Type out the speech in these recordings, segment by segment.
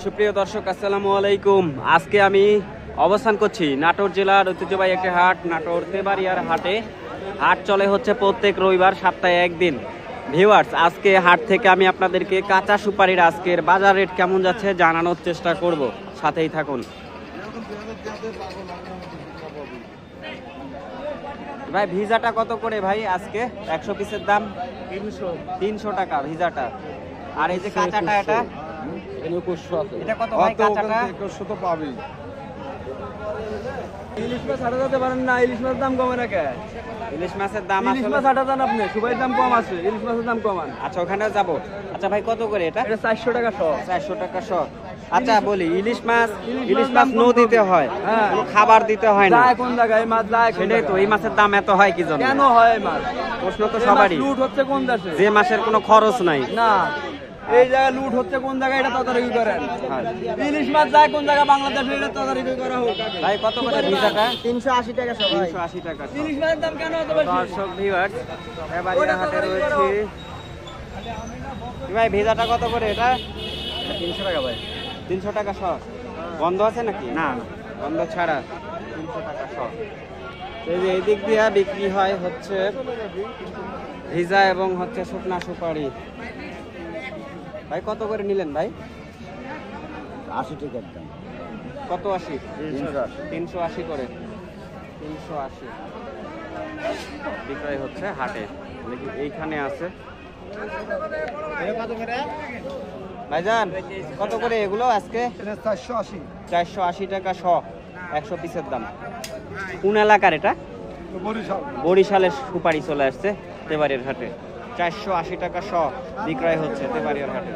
সুপ্রিয় দর্শক আসসালামু আলাইকুম। আজকে আমি অবস্থান করছি নাটোর জেলার ঐতিহ্যবাহী একটি হাট, নাটোর তেবাড়িয়ার হাটে। হাট চলে হচ্ছে প্রত্যেক রবিবার, সপ্তাহে একদিন। ভিউয়ার্স, আজকে হাট থেকে আমি আপনাদেরকে কাঁচা সুপারির আজকের বাজার রেট কেমন যাচ্ছে জানানোর চেষ্টা করব, সাথেই থাকুন। ভাই ভিজাটা কত করে ভাই আজকে? 100 পিসের দাম 300 টাকা ভিজাটা। আর এই যে কাঁচাটা এটা এটা কত ভাই কাঁচাটা? 2100 তো পাবেই। ইলিশ মাছ হাটা যেতে পারেন না, ইলিশ মাছের দাম কমে না কে? ইলিশ মাছের দাম ইলিশ আসলে মাছ হাটা যান আপনি, সুপারির দাম কম আছে, ইলিশ মাছের দাম কমান। আচ্ছা ওখানে যাব। আচ্ছা ভাই কত করে এটা? এটা 400 টাকা শ। 400 টাকা শ। আচ্ছা বলি, ইলিশ মাছ নদীতে হয়, হ্যাঁ, কোনো খাবার দিতে হয় না। যায় কোন জায়গায় মাছ যায়? সেটাই তো, এই মাছের দাম এত হয় কি জন্য? কেন হয় মাছ? প্রশ্ন তো সবারই। লুট হচ্ছে কোন দেশে? যে মাসের কোনো খরচ নাই। না, এই জায়গায় লুট হচ্ছে কোন জায়গায়, এটা তদারকি করেন। ইলিশ মাছ যায় কোন জায়গায়? বাংলাদেশে, এটা তদারকি করা হোক। ভাই কত করে ভিজাটা? 380 টাকা শ। 380 টাকা শ। ইলিশ মাছের দাম কেন এত বেশি? দর্শক ভিউয়ার্স, এবারে হাটে রয়েছে। ভাই ভিজাটা কত করে এটা? 300 টাকা ভাই। 300 টাকা শ। বন্ধ আছে নাকি? না, বন্ধ ছাড়া 300 টাকা শ। এই যে এদিক দিয়ে বিক্রি হয় হচ্ছে ভিজা এবং হচ্ছে শুকনা সুপারি। ভাই কত করে নিলেন ভাই? 80 টাকার দাম। কত 80? 380 করে। 380 বিক্রয় হচ্ছে হাটে। দেখি এইখানে আছে। ভাইজান কত করে এগুলো আজকে? 480। 480 টাকা শ, 100 পিসের দাম। কোন এলাকার এটা? বরিশাল। বরিশালের সুপারি চলে আসছে তেবাড়িয়ার হাটে। 480 টাকা শ বিক্রয় হচ্ছে তেবাড়িয়ার হাটে।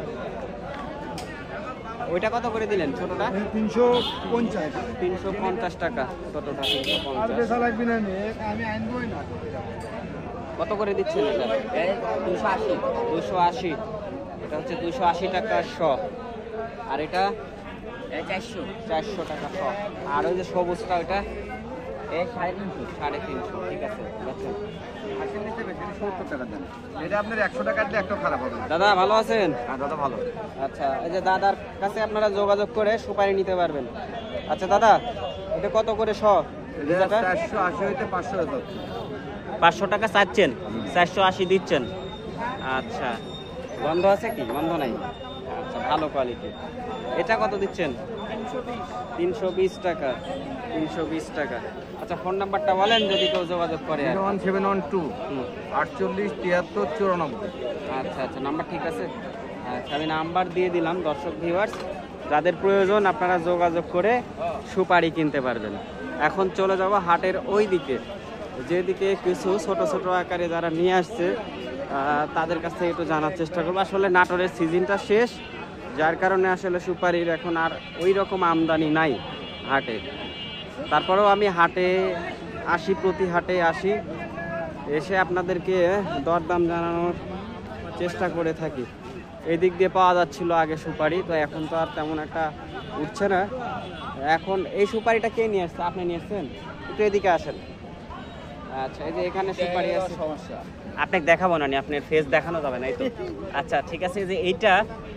ওইটা কত করে দিলেন ছোটটা? 350। 350 টাকা ছোটটা। 350। বেচা লাগবে না, আমি আনবই না। কত করে দিচ্ছেন এটা? 280। 280। এটা হচ্ছে 280 টাকা শ। আর এটা 400 টাকা শ। আর ওই যে সবুজটা ওইটা 350। ঠিক আছে, আচ্ছা। এটা আপনার 100 টাকা দিলে একটা খারাপ হবে। দাদা ভালো আছেন? হ্যাঁ দাদা ভালো। আচ্ছা, এই যে দাদার কাছে আপনারা যোগাযোগ করে সুপারি নিতে পারবেন। আচ্ছা দাদা, এটা কত করে শ? 480 হইতে 500 হতো। 500 টাকা চাচ্ছেন, 480 দিচ্ছেন। আচ্ছা, বন্ধ আছে কি? বন্ধ নাই। আচ্ছা, ভালো কোয়ালিটি। এটা কত দিচ্ছেন? 320 টাকা। 320 টাকা। আচ্ছা, ফোন নাম্বারটা বলেন যদি কেউ যোগাযোগ করে। 01712 48 73 94। আচ্ছা আচ্ছা, নাম্বার ঠিক আছে। আচ্ছা, আমি নাম্বার দিয়ে দিলাম। দর্শক ভিউয়ার্স, যাদের প্রয়োজন আপনারা যোগাযোগ করে সুপারি কিনতে পারবেন। এখন চলে যাব হাটের ওই দিকে, যেদিকে কিছু ছোট ছোট আকারে যারা নিয়ে আসছে তাদের কাছ থেকে একটু জানার চেষ্টা করবো। আসলে নাটোরের সিজনটা শেষ, যার কারণে আসলে সুপারির এখন আর ওই রকম আমদানি নাই হাটে। তারপরেও আমি হাটে আসি, প্রতি হাটে আসি, এসে আপনাদেরকে দরদাম জানানোর চেষ্টা করে থাকি। এই দিক দিয়ে পাওয়া যাচ্ছিল আগে সুপারি, তো এখন তো আর তেমন একটা উঠছে না। এখন এই সুপারিটা কে নিয়ে আসছে? আপনি নিয়ে আসছেন? একটু এদিকে আসেন। আচ্ছা, এই যে এখানে সুপারি আছে। সমস্যা আপনাকে দেখাবো না, আপনার ফেস দেখানো যাবে না, এই তো। আচ্ছা ঠিক আছে, যে এইটা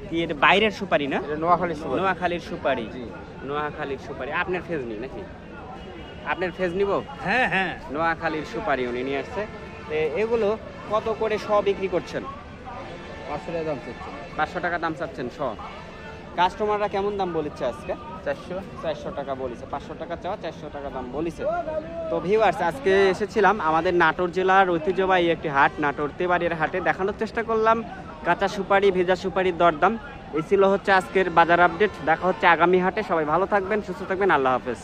কি এটা বাইরের সুপারি না? এটা নোয়াখালী সুপারি। নোয়াখালীর সুপারি। জি, নোয়াখালীর সুপারি। আপনার ফেস নেই নাকি? আপনার ফেস নিব? হ্যাঁ হ্যাঁ। নোয়াখালীর সুপারি উনি নিয়ে আসছে। তো এগুলো কত করে শ বিক্রি করছেন? 500 টাকা দাম চাচ্ছি। 500 টাকা দাম চাচ্ছেন শ। কাস্টমাররা কেমন দাম বলেছে আজকে? 400 টাকা বলেছে। 500 টাকা চাওয়া, 400 টাকা দাম বলেছে। তো ভিউয়ার্স, আজকে এসেছিলাম আমাদের নাটোর জেলার ঐতিহ্যবাহী একটি হাট, নাটোর তেবাড়িয়ার হাটে। দেখানোর চেষ্টা করলাম কাঁচা সুপারি, ভেজা সুপারির দরদাম। এই ছিল হচ্ছে আজকের বাজার আপডেট। দেখা হচ্ছে আগামী হাটে। সবাই ভালো থাকবেন, সুস্থ থাকবেন। আল্লাহ হাফেজ।